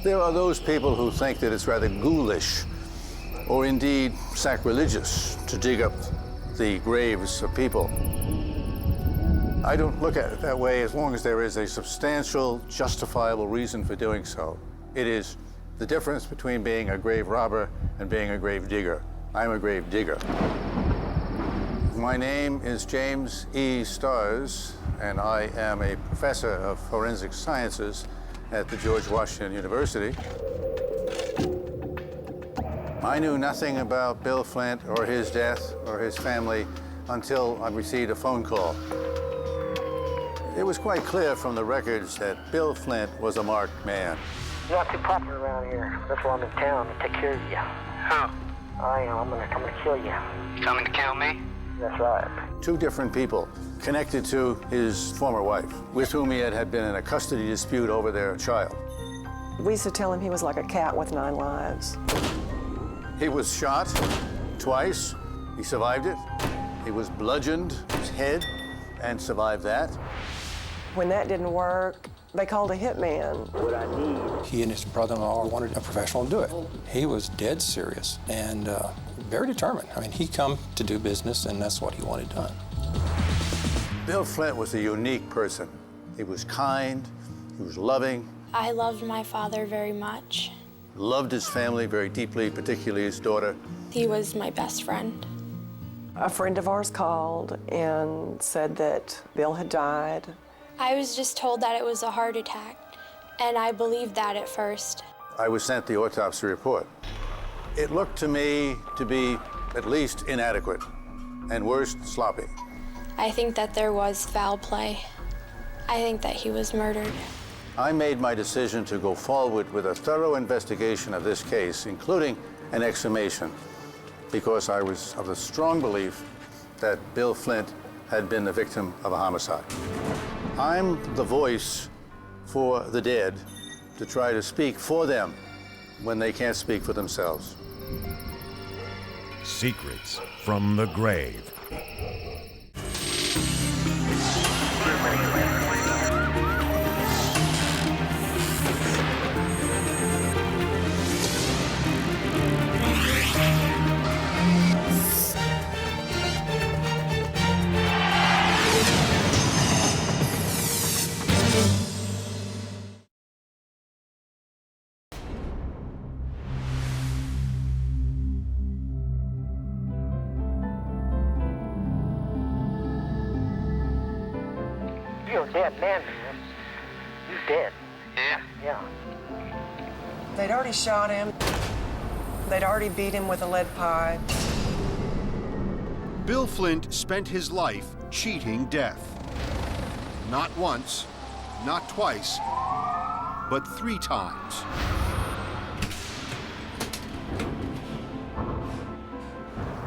There are those people who think that it's rather ghoulish or indeed sacrilegious to dig up the graves of people. I don't look at it that way as long as there is a substantial, justifiable reason for doing so. It is the difference between being a grave robber and being a grave digger. I'm a grave digger. My name is James E. Starrs, and I am a professor of forensic sciences at the George Washington University. I knew nothing about Bill Flint or his death or his family until I received a phone call. It was quite clear from the records that Bill Flint was a marked man. You're not too popular around here. That's why I'm in town to take care of you. How? I'm gonna kill you. Coming to kill me? That's right. Two different people connected to his former wife, with whom he had been in a custody dispute over their child. We used to tell him he was like a cat with 9 lives. He was shot twice. He survived it. He was bludgeoned his head and survived that. When that didn't work, they called a hitman. What I need. He and his brother-in-law wanted a professional to do it. He was dead serious and very determined. I mean, he come to do business, and that's what he wanted done. Bill Flint was a unique person. He was kind, he was loving. I loved my father very much. Loved his family very deeply, particularly his daughter. He was my best friend. A friend of ours called and said that Bill had died. I was just told that it was a heart attack, and I believed that at first. I was sent the autopsy report. It looked to me to be at least inadequate, and worst, sloppy. I think that there was foul play. I think that he was murdered. I made my decision to go forward with a thorough investigation of this case, including an exhumation, because I was of the strong belief that Bill Flint had been the victim of a homicide. I'm the voice for the dead to try to speak for them when they can't speak for themselves. Secrets from the Grave. You're a dead man, man. He's dead. Yeah. Yeah. They'd already shot him. They'd already beat him with a lead pipe. Bill Flint spent his life cheating death. Not once, not twice, but 3 times.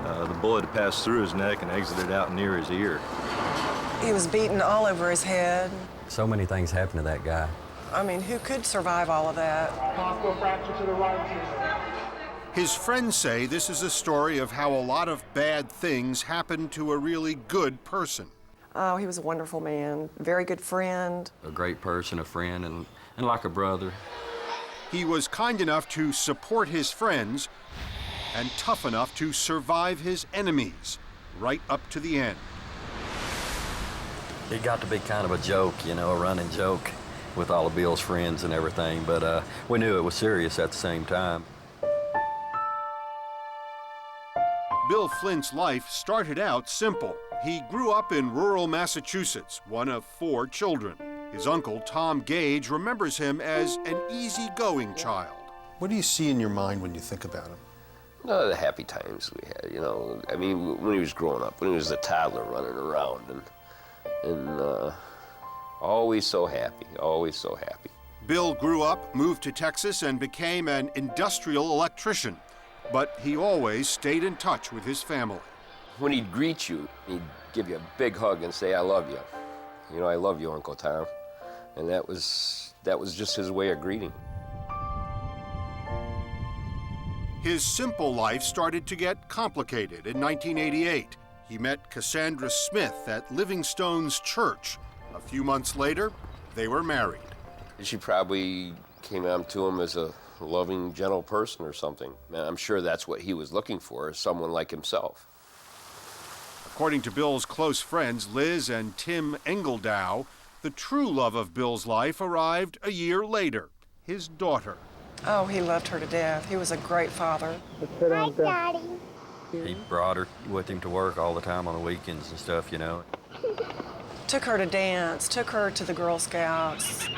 The bullet passed through his neck and exited out near his ear. He was beaten all over his head. So many things happened to that guy. I mean, who could survive all of that? His friends say this is a story of how a lot of bad things happen to a really good person. Oh, he was a wonderful man, very good friend. A great person, a friend, and like a brother. He was kind enough to support his friends and tough enough to survive his enemies, right up to the end. It got to be kind of a joke, you know, a running joke with all of Bill's friends and everything, but we knew it was serious at the same time. Bill Flint's life started out simple. He grew up in rural Massachusetts, one of 4 children. His uncle, Tom Gage, remembers him as an easygoing child. What do you see in your mind when you think about him? The happy times we had, you know. I mean, when he was growing up, when he was a toddler running around, and always so happy, always so happy. Bill grew up, moved to Texas, and became an industrial electrician. But he always stayed in touch with his family. When he'd greet you, he'd give you a big hug and say, "I love you." You know, "I love you, Uncle Tom." And that was just his way of greeting. His simple life started to get complicated in 1988. He met Cassandra Smith at Livingstone's church. A few months later, they were married. She probably came on to him as a loving, gentle person or something. And I'm sure that's what he was looking for, someone like himself. According to Bill's close friends, Liz and Tim Engeldow, the true love of Bill's life arrived a year later, his daughter. Oh, he loved her to death. He was a great father. Hi, Daddy. He brought her with him to work all the time on the weekends and stuff, you know. Took her to dance, took her to the Girl Scouts.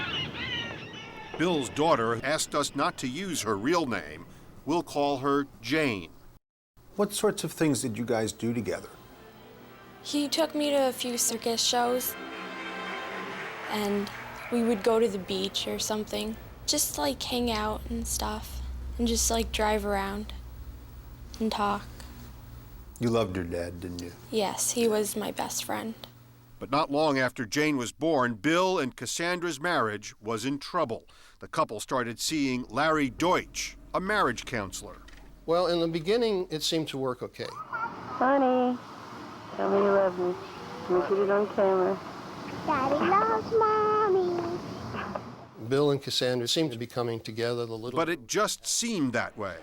Bill's daughter asked us not to use her real name. We'll call her Jane. What sorts of things did you guys do together? He took me to a few circus shows, and we would go to the beach or something. Just like hang out and stuff, and just like drive around and talk. You loved your dad, didn't you? Yes, he was my best friend. But not long after Jane was born, Bill and Cassandra's marriage was in trouble. The couple started seeing Larry Deutsch, a marriage counselor. Well, in the beginning, it seemed to work okay. Honey, tell me you love me. Let me put it on camera. Daddy loves Mommy. Bill and Cassandra seemed to be coming together a little. But it just seemed that way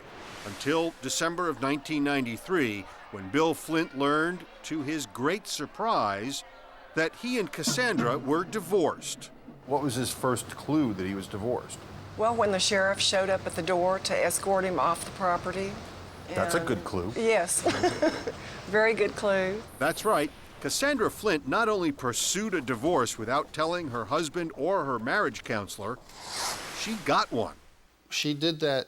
until December of 1993, when Bill Flint learned, to his great surprise, that he and Cassandra were divorced. What was his first clue that he was divorced? Well, when the sheriff showed up at the door to escort him off the property. That's a good clue. Yes. Very good clue. That's right. Cassandra Flint not only pursued a divorce without telling her husband or her marriage counselor, she got one. She did that,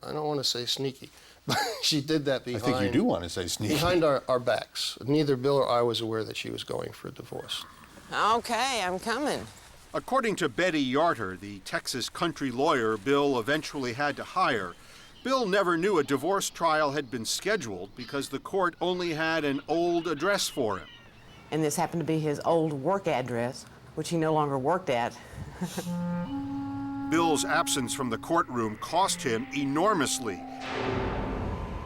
I don't want to say sneaky, but she did that behind... I think you do want to say sneaky. Behind our backs. Neither Bill or I was aware that she was going for a divorce. Okay, I'm coming. According to Betty Yarter, the Texas country lawyer Bill eventually had to hire, Bill never knew a divorce trial had been scheduled because the court only had an old address for him. And this happened to be his old work address, which he no longer worked at. Bill's absence from the courtroom cost him enormously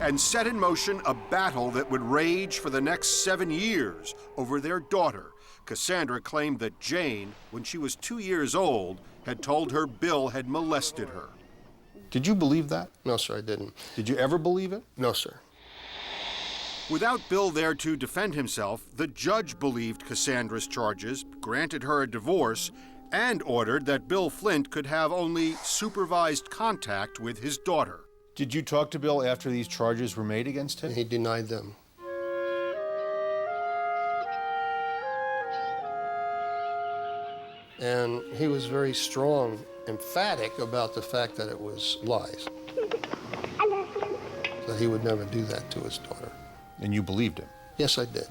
and set in motion a battle that would rage for the next 7 years over their daughter. Cassandra claimed that Jane, when she was 2 years old, had told her Bill had molested her. Did you believe that? No, sir, I didn't. Did you ever believe it? No, sir. Without Bill there to defend himself, the judge believed Cassandra's charges, granted her a divorce, and ordered that Bill Flint could have only supervised contact with his daughter. Did you talk to Bill after these charges were made against him? He denied them. And he was very strong, emphatic about the fact that it was lies. That he would never do that to his daughter. And you believed him? Yes, I did.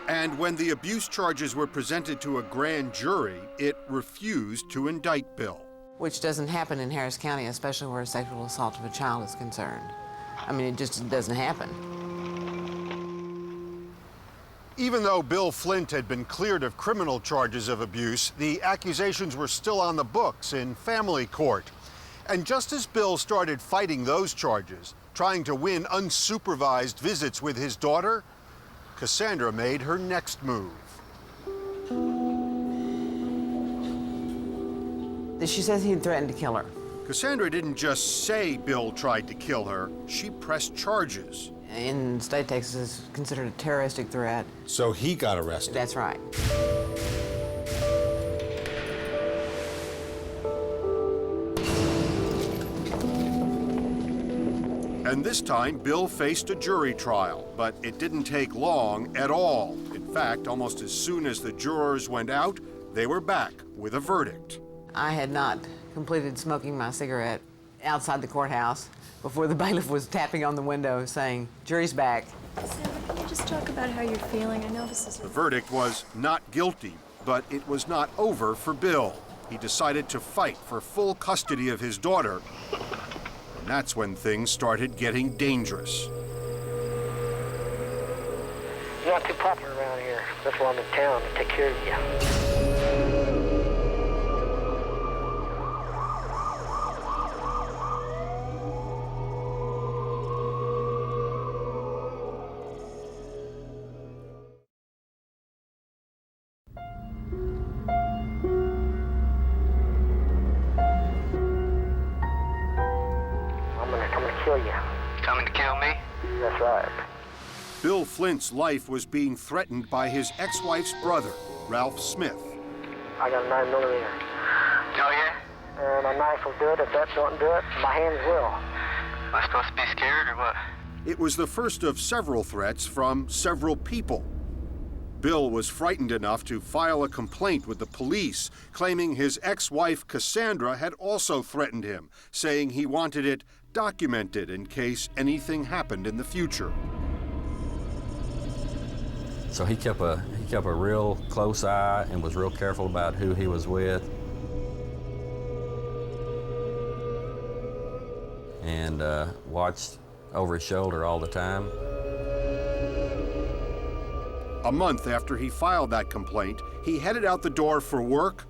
And when the abuse charges were presented to a grand jury, it refused to indict Bill. Which doesn't happen in Harris County, especially where sexual assault of a child is concerned. I mean, it just doesn't happen. Even though Bill Flint had been cleared of criminal charges of abuse, the accusations were still on the books in family court. And just as Bill started fighting those charges, trying to win unsupervised visits with his daughter, Cassandra made her next move. She says he threatened to kill her. Cassandra didn't just say Bill tried to kill her, she pressed charges. In the state of Texas, it's considered a terroristic threat. So he got arrested? That's right. And this time, Bill faced a jury trial, but it didn't take long at all. In fact, almost as soon as the jurors went out, they were back with a verdict. I had not completed smoking my cigarette outside the courthouse before the bailiff was tapping on the window saying, "Jury's back." Sarah, can you just talk about how you're feeling? I know this is... The verdict was not guilty, but it was not over for Bill. He decided to fight for full custody of his daughter. And that's when things started getting dangerous. You're not too popular around here. That's why I'm in town to take care of you. kill you. Coming to kill me? That's right. Bill Flint's life was being threatened by his ex-wife's brother, Ralph Smith. I got a 9mm. Oh, yeah? And a knife will do it. If that don't do it, my hands will. Am I supposed to be scared or what? It was the first of several threats from several people. Bill was frightened enough to file a complaint with the police, claiming his ex-wife Cassandra had also threatened him, saying he wanted it documented in case anything happened in the future. So he kept a real close eye and was real careful about who he was with. And watched over his shoulder all the time. A month after he filed that complaint, he headed out the door for work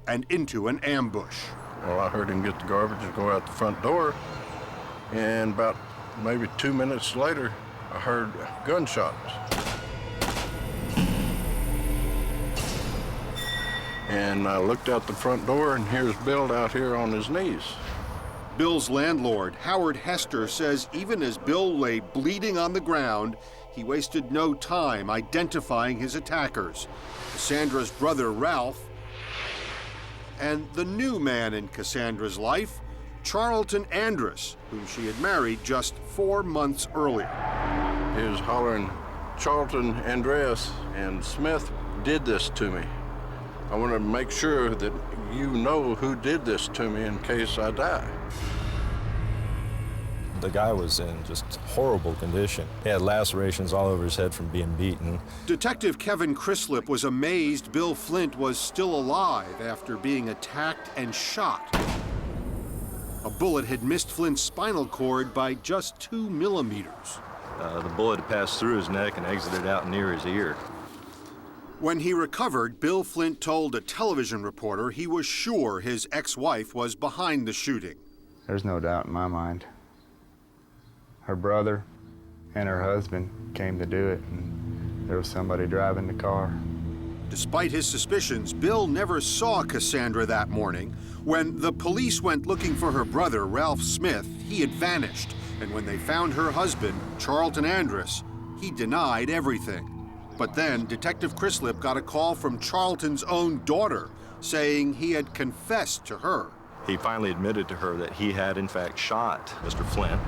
and into an ambush. Well, I heard him get the garbage and go out the front door, and about maybe 2 minutes later, I heard gunshots. And I looked out the front door, and here's Bill out here on his knees. Bill's landlord, Howard Hester, says even as Bill lay bleeding on the ground, he wasted no time identifying his attackers, Cassandra's brother, Ralph, and the new man in Cassandra's life, Charlton Andrus, whom she had married just 4 months earlier. He was hollering, "Charlton Andrus and Smith did this to me. I want to make sure that you know who did this to me in case I die." The guy was in just horrible condition. He had lacerations all over his head from being beaten. Detective Kevin Chrislip was amazed Bill Flint was still alive after being attacked and shot. A bullet had missed Flint's spinal cord by just 2 millimeters. The bullet had passed through his neck and exited out near his ear. When he recovered, Bill Flint told a television reporter he was sure his ex-wife was behind the shooting. There's no doubt in my mind. Her brother and her husband came to do it, and there was somebody driving the car. Despite his suspicions, Bill never saw Cassandra that morning. When the police went looking for her brother, Ralph Smith, he had vanished. And when they found her husband, Charlton Andrus, he denied everything. But then Detective Chrislip got a call from Charlton's own daughter saying he had confessed to her. He finally admitted to her that he had in fact shot Mr. Flint.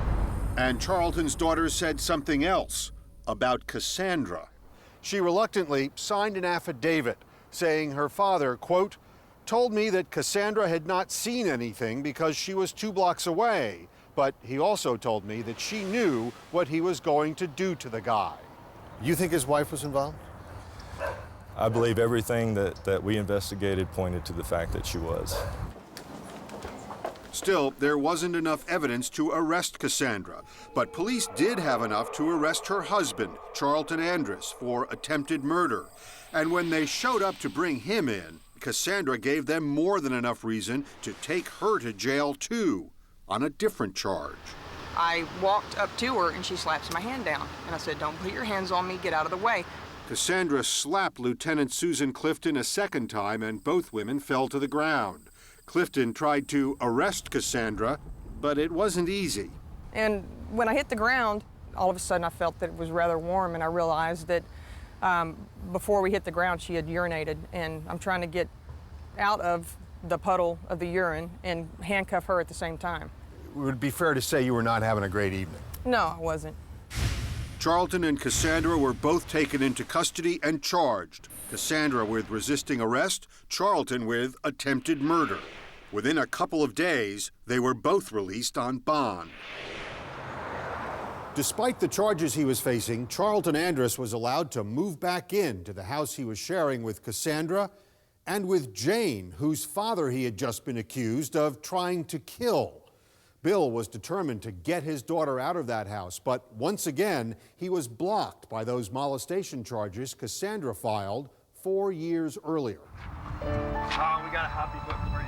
And Charlton's daughter said something else about Cassandra. She reluctantly signed an affidavit saying her father, quote, told me that Cassandra had not seen anything because she was 2 blocks away, but he also told me that she knew what he was going to do to the guy. You think his wife was involved? I believe everything that we investigated pointed to the fact that she was. Still, there wasn't enough evidence to arrest Cassandra, but police did have enough to arrest her husband, Charlton Andrus, for attempted murder. And when they showed up to bring him in, Cassandra gave them more than enough reason to take her to jail too, on a different charge. I walked up to her and she slaps my hand down. And I said, "Don't put your hands on me, get out of the way." Cassandra slapped Lieutenant Susan Clifton a second time and both women fell to the ground. Clifton tried to arrest Cassandra, but it wasn't easy. And when I hit the ground, all of a sudden I felt that it was rather warm, and I realized that before we hit the ground, she had urinated, and I'm trying to get out of the puddle of the urine and handcuff her at the same time. It would be fair to say you were not having a great evening. No, I wasn't. Charlton and Cassandra were both taken into custody and charged. Cassandra with resisting arrest, Charlton with attempted murder. Within a couple of days, they were both released on bond. Despite the charges he was facing, Charlton Andrus was allowed to move back into the house he was sharing with Cassandra and with Jane, whose father he had just been accused of trying to kill. Bill was determined to get his daughter out of that house, but once again, he was blocked by those molestation charges Cassandra filed 4 years earlier. We got a happy book for you.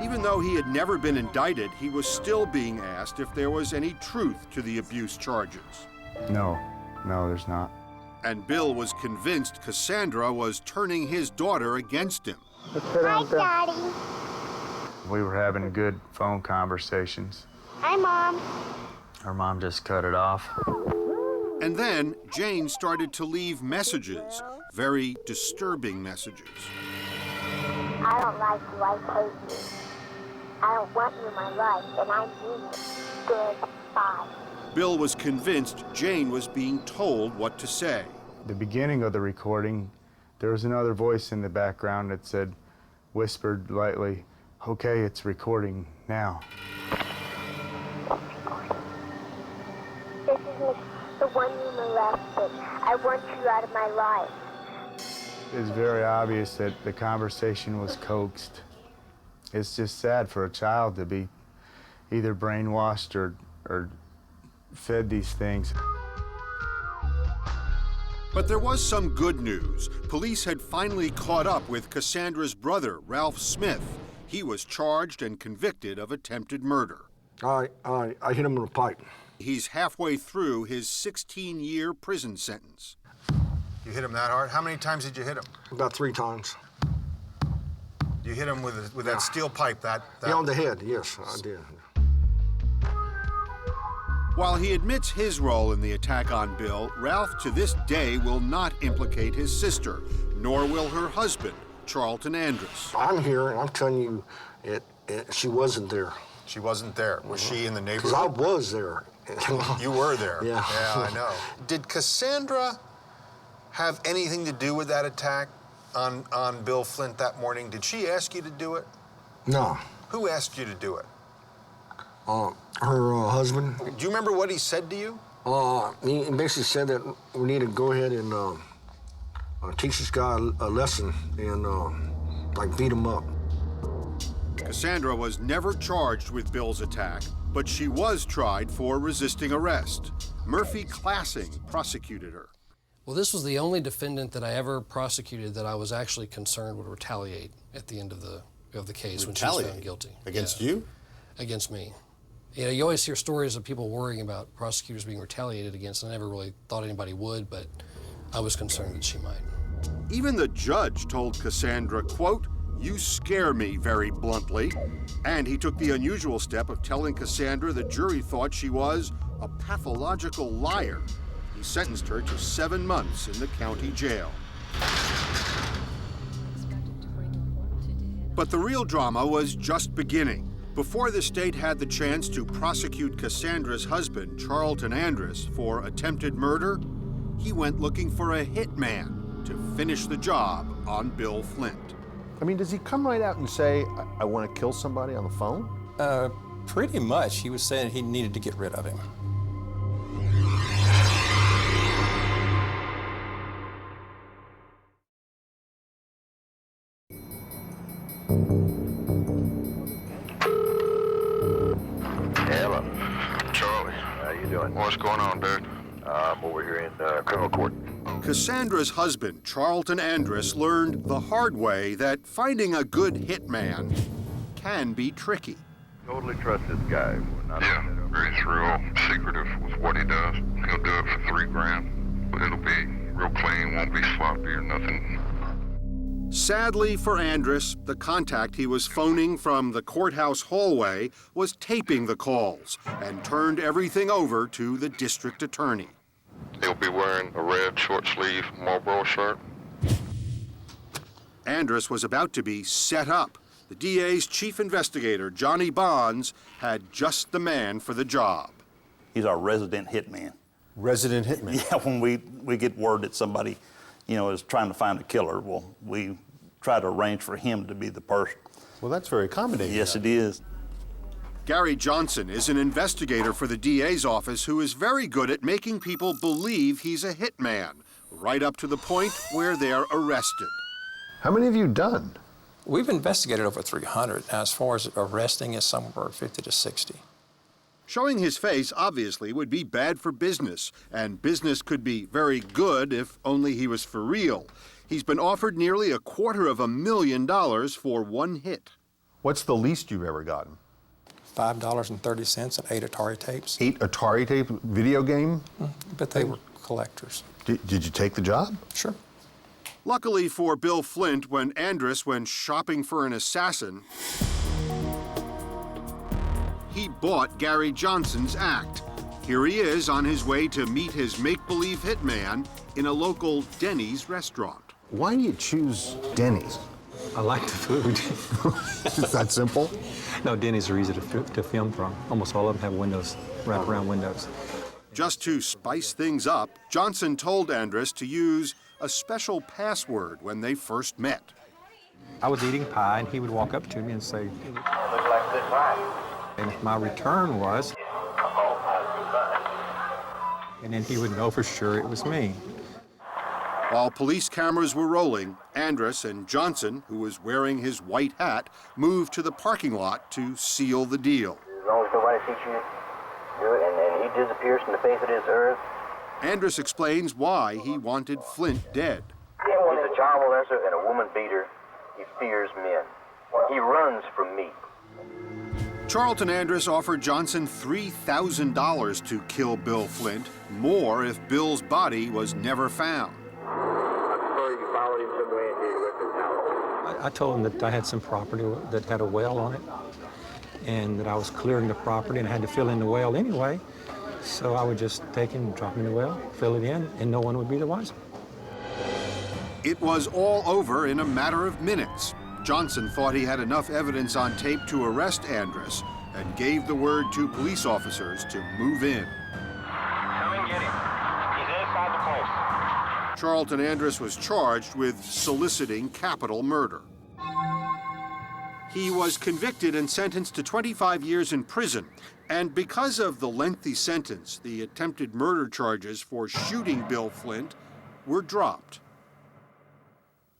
Even though he had never been indicted, he was still being asked if there was any truth to the abuse charges. No, there's not. And Bill was convinced Cassandra was turning his daughter against him. Hi, Daddy. We were having good phone conversations. Hi, Mom. Her mom just cut it off. And then Jane started to leave messages, very disturbing messages. I don't like you. I hate you. I don't want you in my life, and I mean it. Goodbye. Bill was convinced Jane was being told what to say. The beginning of the recording, there was another voice in the background that said, whispered lightly, "Okay, it's recording now." This is the one you molested. I want you out of my life. It's very obvious that the conversation was coaxed. It's just sad for a child to be either brainwashed or fed these things. But there was some good news. Police had finally caught up with Cassandra's brother, Ralph Smith. He was charged and convicted of attempted murder. I hit him in the pipe. He's halfway through his 16-year prison sentence. You hit him that hard? How many times did you hit him? About 3 times. You hit him with that steel pipe, that... Yeah, on the head, yes, I did. While he admits his role in the attack on Bill, Ralph to this day will not implicate his sister, nor will her husband, Charlton Andrus. I'm here, and I'm telling you, she wasn't there. She wasn't there. Was she in the neighborhood? Because I was there. You were there? Yeah. Yeah, I know. Did Cassandra have anything to do with that attack on Bill Flint that morning? Did she ask you to do it? No. Who asked you to do it? Her husband. Do you remember what he said to you? He basically said that we need to go ahead and teach this guy a lesson and like beat him up. Cassandra was never charged with Bill's attack, but she was tried for resisting arrest. Murphy Classing prosecuted her. Well, this was the only defendant that I ever prosecuted that I was actually concerned would retaliate at the end of the case when she was found guilty. Against you? Against me. You know, you always hear stories of people worrying about prosecutors being retaliated against. I never really thought anybody would, but I was concerned that she might. Even the judge told Cassandra, quote, "You scare me," very bluntly. And he took the unusual step of telling Cassandra the jury thought she was a pathological liar. He sentenced her to 7 months in the county jail. But the real drama was just beginning. Before the state had the chance to prosecute Cassandra's husband, Charlton Andrus, for attempted murder, he went looking for a hitman to finish the job on Bill Flint. I mean, does he come right out and say, I want to kill somebody on the phone? Pretty much. He was saying he needed to get rid of him. Hello. Charlie. How you doing? What's going on, dude? I'm over here in criminal court. Cassandra's husband, Charlton Andrus, learned the hard way that finding a good hitman can be tricky. Totally trust this guy. He's real secretive with what he does. He'll do it for $3,000, but it'll be real clean, won't be sloppy or nothing. Sadly for Andrus, the contact he was phoning from the courthouse hallway was taping the calls and turned everything over to the district attorney. He'll be wearing a red short-sleeve Marlboro shirt. Andrus was about to be set up. The DA's chief investigator, Johnny Bonds, had just the man for the job. He's our resident hitman. Resident hitman? Yeah, when we get word that somebody, is trying to find a killer, well, we try to arrange for him to be the person. Well, that's very accommodating. Yes, it is. Gary Johnson is an investigator for the DA's office who is very good at making people believe he's a hitman, right up to the point where they're arrested. How many have you done? We've investigated over 300. Now, as far as arresting, is somewhere 50 to 60. Showing his face, obviously, would be bad for business, and business could be very good if only he was for real. He's been offered nearly $250,000 for one hit. What's the least you've ever gotten? $5.30 and 8 Atari tapes. 8 Atari tape video game? But they were collectors. Did you take the job? Sure. Luckily for Bill Flint, when Andrus went shopping for an assassin, he bought Gary Johnson's act. Here he is on his way to meet his make-believe hitman in a local Denny's restaurant. Why do you choose Denny's? I like the food. It's that simple? No, Denny's are easy to film from. Almost all of them have windows, wraparound windows. Just to spice things up, Johnson told Andrus to use a special password when they first met. I was eating pie, and he would walk up to me and say, Looks like good pie. and if my return was, and then he would know for sure it was me. While police cameras were rolling, Andrus and Johnson, who was wearing his white hat, moved to the parking lot to seal the deal. As long as nobody sees you do it, and he disappears from the face of this earth. Andrus explains why he wanted Flint dead. He's a child molester and a woman beater. He fears men. He runs from me. Charlton Andrus offered Johnson $3,000 to kill Bill Flint, more if Bill's body was never found. I told him that I had some property that had a well on it, and that I was clearing the property and I had to fill in the well anyway. So I would just take him, drop him in the well, fill it in, and no one would be the wiser. It was all over in a matter of minutes. Johnson thought he had enough evidence on tape to arrest Andrus and gave the word to police officers to move in. Come and get him. He's inside the place. Charlton Andrus was charged with soliciting capital murder. He was convicted and sentenced to 25 years in prison. And because of the lengthy sentence, the attempted murder charges for shooting Bill Flint were dropped.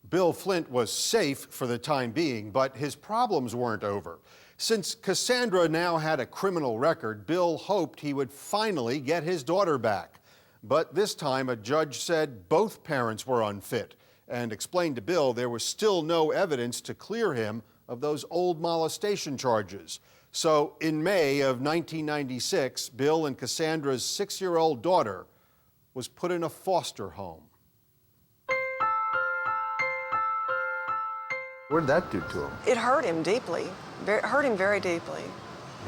Bill Flint was safe for the time being, but his problems weren't over. Since Cassandra now had a criminal record, Bill hoped he would finally get his daughter back. But this time, a judge said both parents were unfit and explained to Bill there was still no evidence to clear him of those old molestation charges. So in May of 1996, Bill and Cassandra's 6-year-old daughter was put in a foster home. What did that do to him? It hurt him deeply. Hurt him very deeply.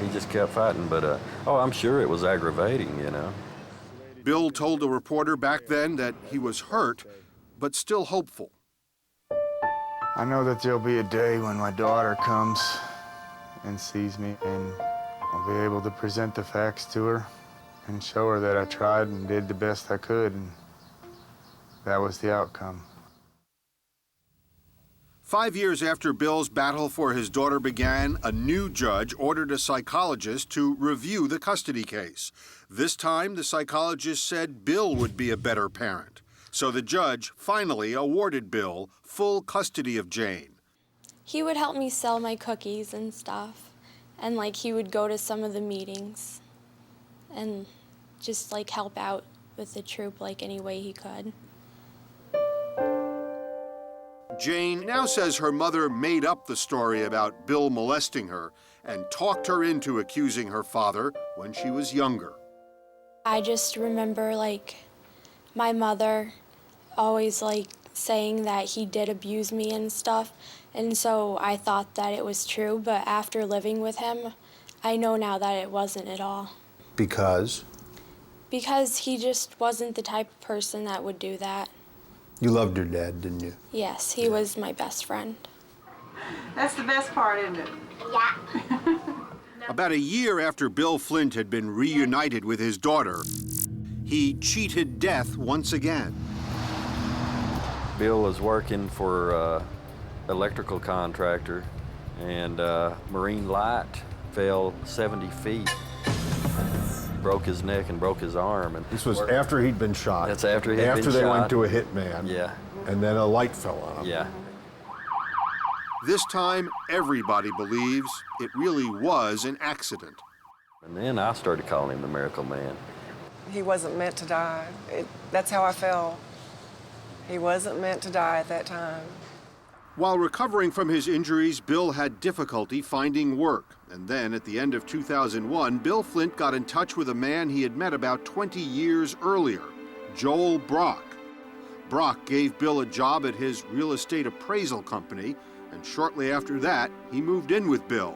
He just kept fighting, but I'm sure it was aggravating, you know. Bill told a reporter back then that he was hurt, but still hopeful. I know that there'll be a day when my daughter comes and sees me, and I'll be able to present the facts to her and show her that I tried and did the best I could, and that was the outcome. 5 years after Bill's battle for his daughter began, a new judge ordered a psychologist to review the custody case. This time, the psychologist said Bill would be a better parent. So the judge finally awarded Bill full custody of Jane. He would help me sell my cookies and stuff, and like he would go to some of the meetings and just like help out with the troop like any way he could. Jane now says her mother made up the story about Bill molesting her and talked her into accusing her father when she was younger. I just remember like my mother always like saying that he did abuse me and stuff, and so I thought that it was true, but after living with him, I know now that it wasn't at all. Because? Because he just wasn't the type of person that would do that. You loved your dad, didn't you? Yes, he was my best friend. That's the best part, isn't it? Yeah. About a year after Bill Flint had been reunited with his daughter, he cheated death once again. Bill was working for electrical contractor, and marine light fell 70 feet. Broke his neck and broke his arm. And This was after he'd been shot. That's after he'd been shot. After they went to a hitman. Yeah. And then a light fell on him. Yeah. This time, everybody believes it really was an accident. And then I started calling him the Miracle Man. He wasn't meant to die. That's how I felt. He wasn't meant to die at that time. While recovering from his injuries, Bill had difficulty finding work. And then, at the end of 2001, Bill Flint got in touch with a man he had met about 20 years earlier, Joel Brock. Brock gave Bill a job at his real estate appraisal company, and shortly after that, he moved in with Bill.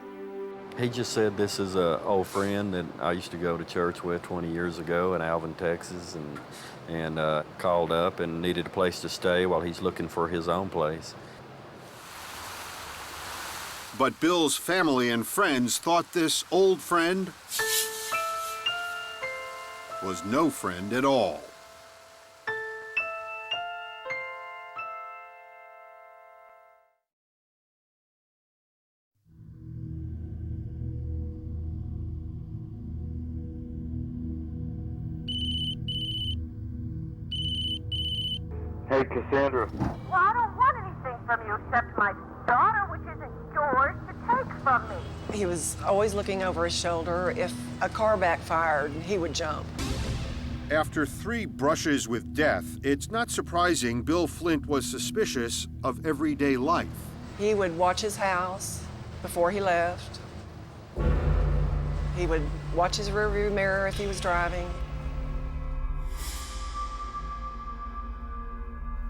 He just said this is an old friend that I used to go to church with 20 years ago in Alvin, Texas, and called up and needed a place to stay while he's looking for his own place. But Bill's family and friends thought this old friend was no friend at all. Hey, Cassandra. Well, I don't want anything from you except my daughter, which isn't yours, to take from me. He was always looking over his shoulder. If a car backfired, he would jump. After 3 brushes with death, it's not surprising Bill Flint was suspicious of everyday life. He would watch his house before he left. He would watch his rearview mirror if he was driving.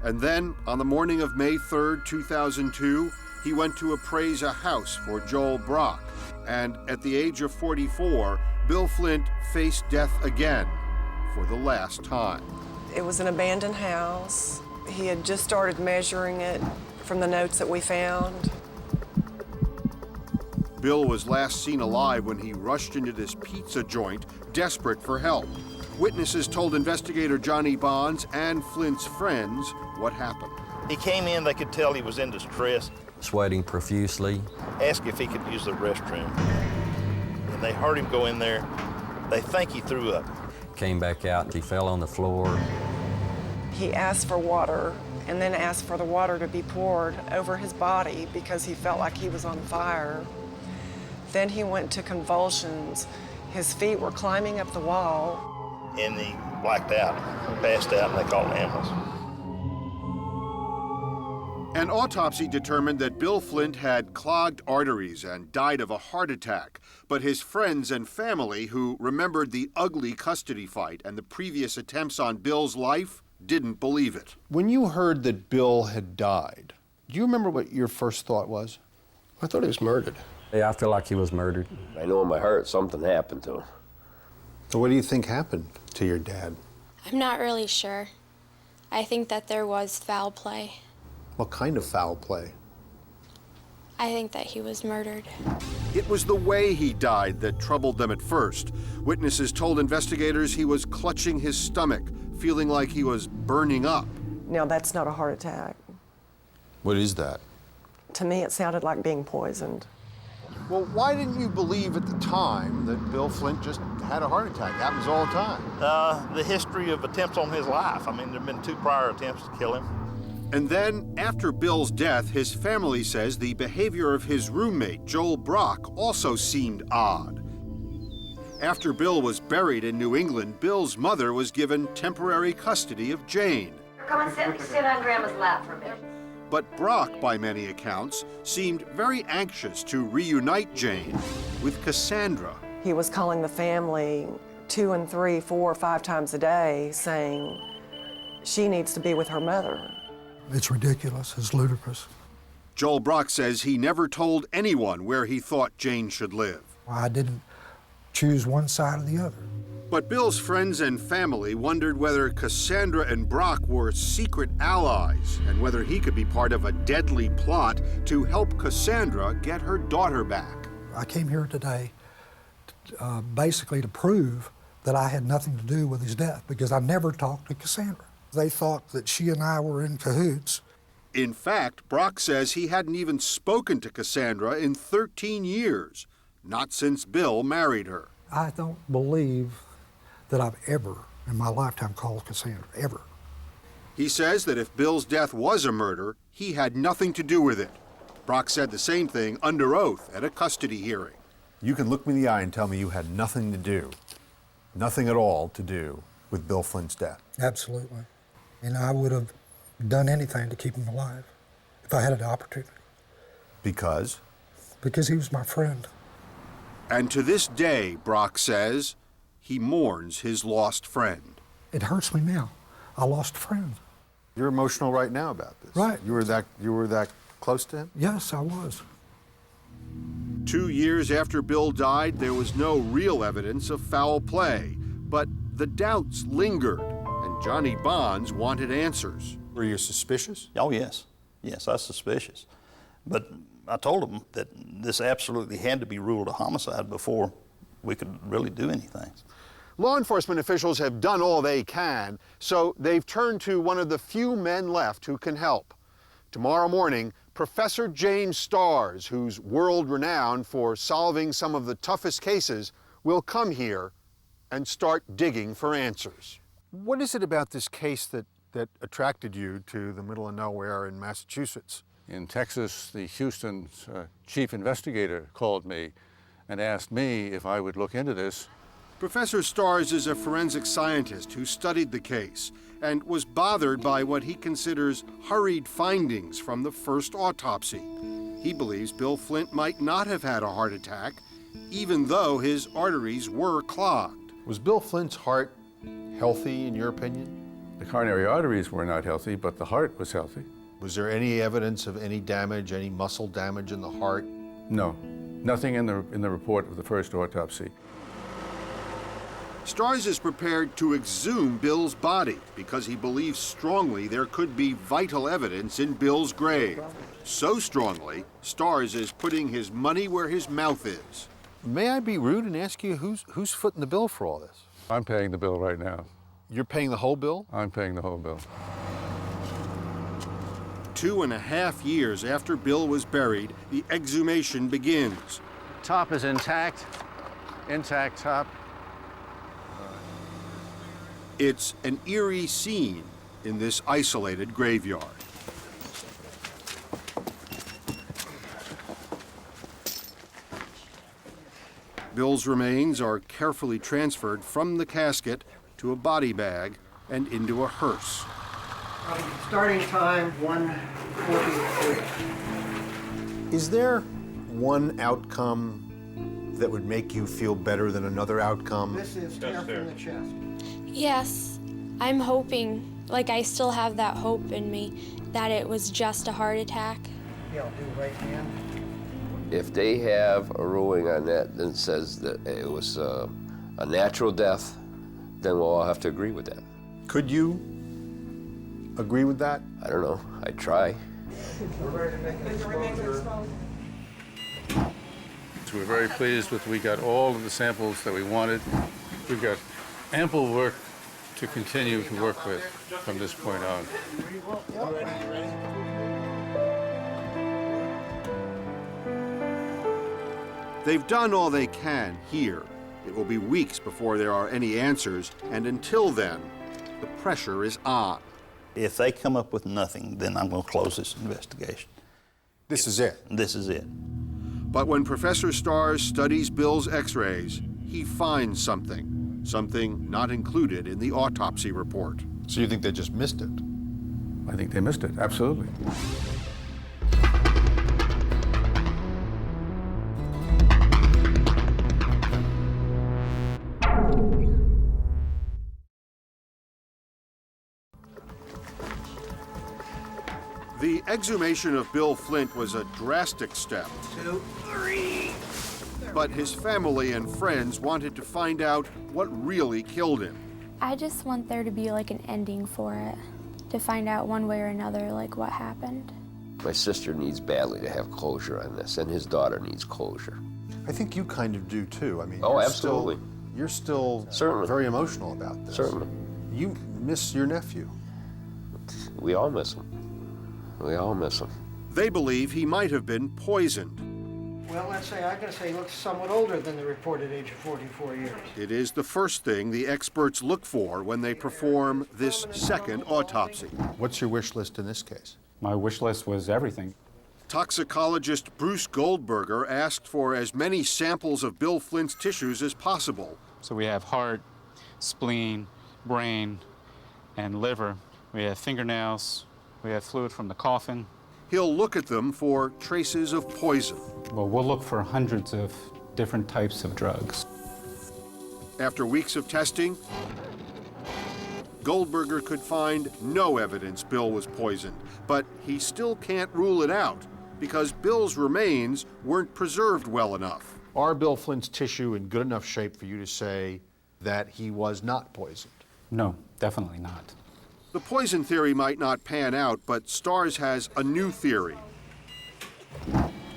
And then, on the morning of May 3rd, 2002, he went to appraise a house for Joel Brock. And at the age of 44, Bill Flint faced death again for the last time. It was an abandoned house. He had just started measuring it from the notes that we found. Bill was last seen alive when he rushed into this pizza joint, desperate for help. Witnesses told investigator Johnny Bonds and Flint's friends what happened. He came in, they could tell he was in distress. Sweating profusely. Asked if he could use the restroom. And they heard him go in there. They think he threw up. Came back out and he fell on the floor. He asked for water and then asked for the water to be poured over his body because he felt like he was on fire. Then he went to convulsions. His feet were climbing up the wall. And he blacked out, passed out, and they called an ambulance. An autopsy determined that Bill Flint had clogged arteries and died of a heart attack. But his friends and family, who remembered the ugly custody fight and the previous attempts on Bill's life, didn't believe it. When you heard that Bill had died, do you remember what your first thought was? I thought he was murdered. Yeah, I feel like he was murdered. I know in my heart something happened to him. So what do you think happened to your dad? I'm not really sure. I think that there was foul play. What kind of foul play? I think that he was murdered. It was the way he died that troubled them at first. Witnesses told investigators he was clutching his stomach, feeling like he was burning up. Now, that's not a heart attack. What is that? To me, it sounded like being poisoned. Well, why didn't you believe at the time that Bill Flint just had a heart attack? Happens all the time. The history of attempts on his life. I mean, there have been 2 prior attempts to kill him. And then, after Bill's death, his family says the behavior of his roommate, Joel Brock, also seemed odd. After Bill was buried in New England, Bill's mother was given temporary custody of Jane. Come and sit on Grandma's lap for a minute. But Brock, by many accounts, seemed very anxious to reunite Jane with Cassandra. He was calling the family 2 and 3, 4, 5 times a day saying she needs to be with her mother. It's ridiculous. It's ludicrous. Joel Brock says he never told anyone where he thought Jane should live. I didn't choose one side or the other. But Bill's friends and family wondered whether Cassandra and Brock were secret allies and whether he could be part of a deadly plot to help Cassandra get her daughter back. I came here today basically to prove that I had nothing to do with his death because I never talked to Cassandra. They thought that she and I were in cahoots. In fact, Brock says he hadn't even spoken to Cassandra in 13 years, not since Bill married her. I don't believe that I've ever in my lifetime called Cassandra, ever. He says that if Bill's death was a murder, he had nothing to do with it. Brock said the same thing under oath at a custody hearing. You can look me in the eye and tell me you had nothing to do, nothing at all to do with Bill Flint's death. Absolutely. And I would have done anything to keep him alive if I had an opportunity. Because? Because he was my friend. And to this day, Brock says, he mourns his lost friend. It hurts me now. I lost a friend. You're emotional right now about this. Right. You were that close to him? Yes, I was. 2 years after Bill died, there was no real evidence of foul play, but the doubts lingered, and Johnny Bonds wanted answers. Were you suspicious? Oh, yes. Yes, I was suspicious. But I told him that this absolutely had to be ruled a homicide before we could really do anything. Law enforcement officials have done all they can, so they've turned to one of the few men left who can help. Tomorrow morning, Professor James Starrs, who's world-renowned for solving some of the toughest cases, will come here and start digging for answers. What is it about this case that attracted you to the middle of nowhere in Massachusetts? In Texas, the Houston chief investigator called me and asked me if I would look into this. Professor Starrs is a forensic scientist who studied the case and was bothered by what he considers hurried findings from the first autopsy. He believes Bill Flint might not have had a heart attack, even though his arteries were clogged. Was Bill Flint's heart healthy, in your opinion? The coronary arteries were not healthy, but the heart was healthy. Was there any evidence of any damage, any muscle damage in the heart? No, nothing in the report of the first autopsy. Starrs is prepared to exhume Bill's body because he believes strongly there could be vital evidence in Bill's grave. So strongly, Starrs is putting his money where his mouth is. May I be rude and ask you who's footing the bill for all this? I'm paying the bill right now. You're paying the whole bill? I'm paying the whole bill. 2.5 years after Bill was buried, the exhumation begins. Top is intact top. It's an eerie scene in this isolated graveyard. Bill's remains are carefully transferred from the casket to a body bag and into a hearse. Starting time 1:43. Is there one outcome that would make you feel better than another outcome? This is tear from the chest. Yes, I'm hoping, like I still have that hope in me, that it was just a heart attack. Yeah, I'll do right hand. If they have a ruling on that that says that it was a natural death, then we'll all have to agree with that. Could you agree with that? I don't know. I'd try. We're ready to make an exposure. So we're very pleased with, we got all of the samples that we wanted. We've got ample work to continue to work with from this point on. They've done all they can here. It will be weeks before there are any answers, and until then, the pressure is on. If they come up with nothing, then I'm going to close this investigation. This is it? This is it. But when Professor Starrs studies Bill's x-rays, he finds something not included in the autopsy report. So you think they just missed it? I think they missed it, absolutely. The exhumation of Bill Flint was a drastic step. 2, 3. But his family and friends wanted to find out what really killed him. I just want there to be like an ending for it, to find out one way or another like what happened. My sister needs badly to have closure on this, and his daughter needs closure. I think you kind of do too. I mean, oh, absolutely. You're still certainly very emotional about this. Certainly. You miss your nephew. We all miss him. We all miss him. They believe he might have been poisoned. Well, I gotta say he looks somewhat older than the reported age of 44 years. It is the first thing the experts look for when they perform this second autopsy. What's your wish list in this case? My wish list was everything. Toxicologist Bruce Goldberger asked for as many samples of Bill Flint's tissues as possible. So we have heart, spleen, brain, and liver. We have fingernails. We have fluid from the coffin. He'll look at them for traces of poison. Well, we'll look for hundreds of different types of drugs. After weeks of testing, Goldberger could find no evidence Bill was poisoned, but he still can't rule it out because Bill's remains weren't preserved well enough. Are Bill Flint's tissue in good enough shape for you to say that he was not poisoned? No, definitely not. The poison theory might not pan out, but Stars has a new theory.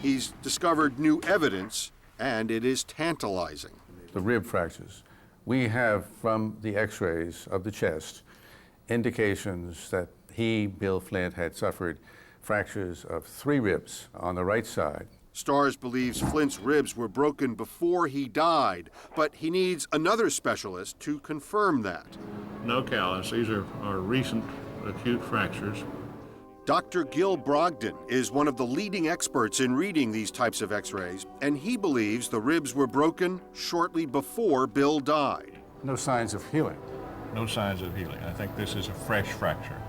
He's discovered new evidence, and it is tantalizing. The rib fractures. We have, from the x-rays of the chest, indications that he, Bill Flint, had suffered fractures of 3 ribs on the right side. Stars believes Flint's ribs were broken before he died, but he needs another specialist to confirm that. No callus. These are recent acute fractures. Dr. Gil Brogdon is one of the leading experts in reading these types of x-rays, and he believes the ribs were broken shortly before Bill died. No signs of healing. No signs of healing. I think this is a fresh fracture.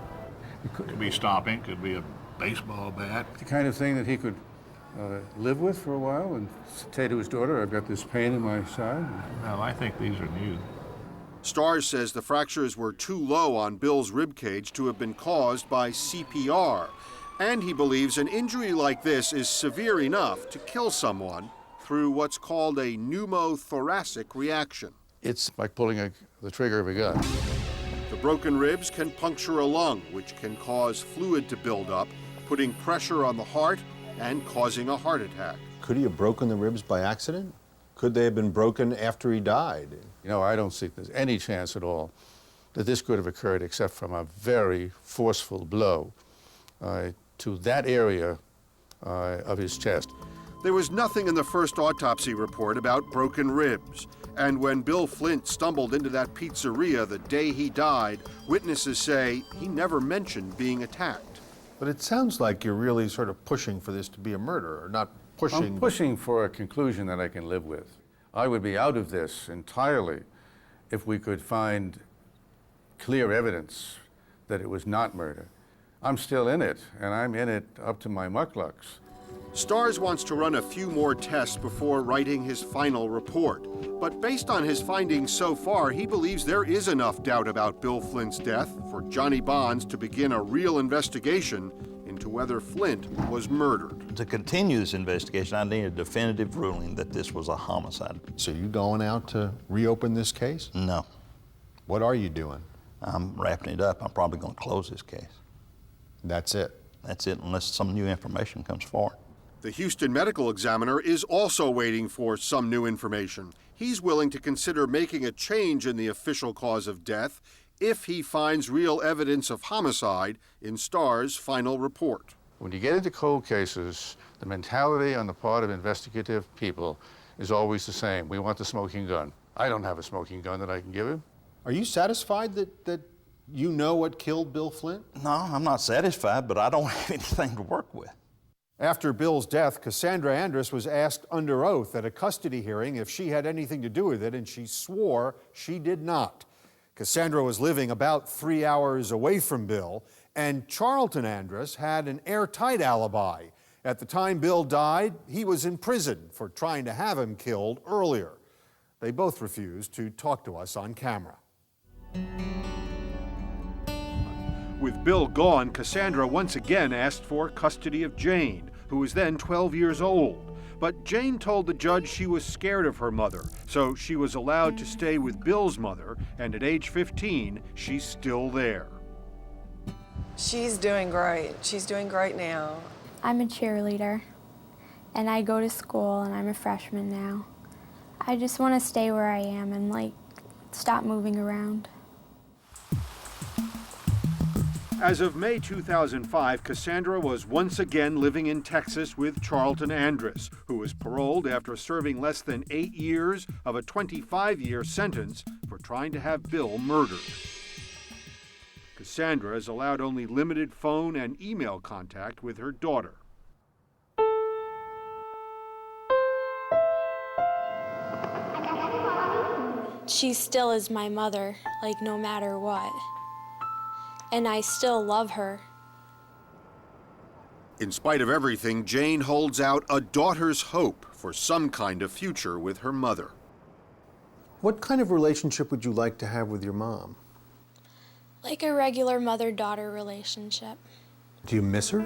It could be stomping, could be a baseball bat. The kind of thing that he could live with for a while and say to his daughter, I've got this pain in my side. No, I think these are new. Stars says the fractures were too low on Bill's rib cage to have been caused by CPR, and he believes an injury like this is severe enough to kill someone through what's called a pneumothoracic reaction. It's like pulling the trigger of a gun. The broken ribs can puncture a lung, which can cause fluid to build up, putting pressure on the heart and causing a heart attack. Could he have broken the ribs by accident? Could they have been broken after he died? You know, I don't see there's any chance at all that this could have occurred except from a very forceful blow to that area of his chest. There was nothing in the first autopsy report about broken ribs. And when Bill Flint stumbled into that pizzeria the day he died, witnesses say he never mentioned being attacked. But it sounds like you're really sort of pushing for this to be a murder, or not pushing. I'm pushing for a conclusion that I can live with. I would be out of this entirely if we could find clear evidence that it was not murder. I'm still in it, and I'm in it up to my mucklucks. Stars wants to run a few more tests before writing his final report. But based on his findings so far, he believes there is enough doubt about Bill Flint's death for Johnny Bonds to begin a real investigation into whether Flint was murdered. To continue this investigation, I need a definitive ruling that this was a homicide. So you going out to reopen this case? No. What are you doing? I'm wrapping it up. I'm probably going to close this case. That's it? That's it, unless some new information comes forward. The Houston Medical Examiner is also waiting for some new information. He's willing to consider making a change in the official cause of death if he finds real evidence of homicide in Starr's final report. When you get into cold cases, the mentality on the part of investigative people is always the same. We want the smoking gun. I don't have a smoking gun that I can give him. Are you satisfied that you know what killed Bill Flint? No, I'm not satisfied, but I don't have anything to work with. After Bill's death, Cassandra Andrus was asked under oath at a custody hearing if she had anything to do with it, and she swore she did not. Cassandra was living about 3 hours away from Bill, and Charlton Andrus had an airtight alibi. At the time Bill died, he was in prison for trying to have him killed earlier. They both refused to talk to us on camera. With Bill gone, Cassandra once again asked for custody of Jane, who was then 12 years old. But Jane told the judge she was scared of her mother, so she was allowed to stay with Bill's mother, and at age 15, she's still there. She's doing great. She's doing great now. I'm a cheerleader, and I go to school, and I'm a freshman now. I just want to stay where I am and, like, stop moving around. As of May 2005, Cassandra was once again living in Texas with Charlton Andrus, who was paroled after serving less than 8 years of a 25-year sentence for trying to have Bill murdered. Cassandra is allowed only limited phone and email contact with her daughter. She still is my mother, like, no matter what. And I still love her. In spite of everything, Jane holds out a daughter's hope for some kind of future with her mother. What kind of relationship would you like to have with your mom? Like a regular mother-daughter relationship. Do you miss her?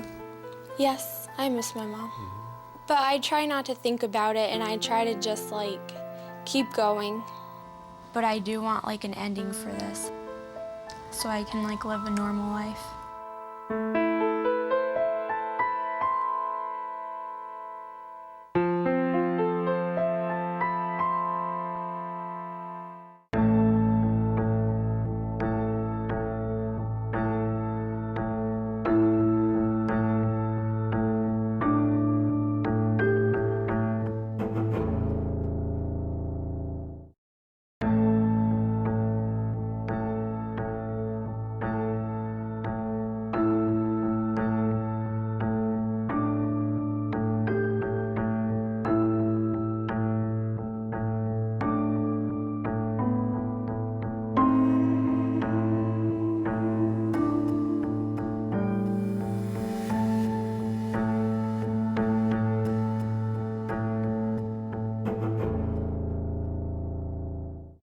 Yes, I miss my mom. But I try not to think about it, and I try to just like keep going. But I do want like an ending for this, so I can like live a normal life.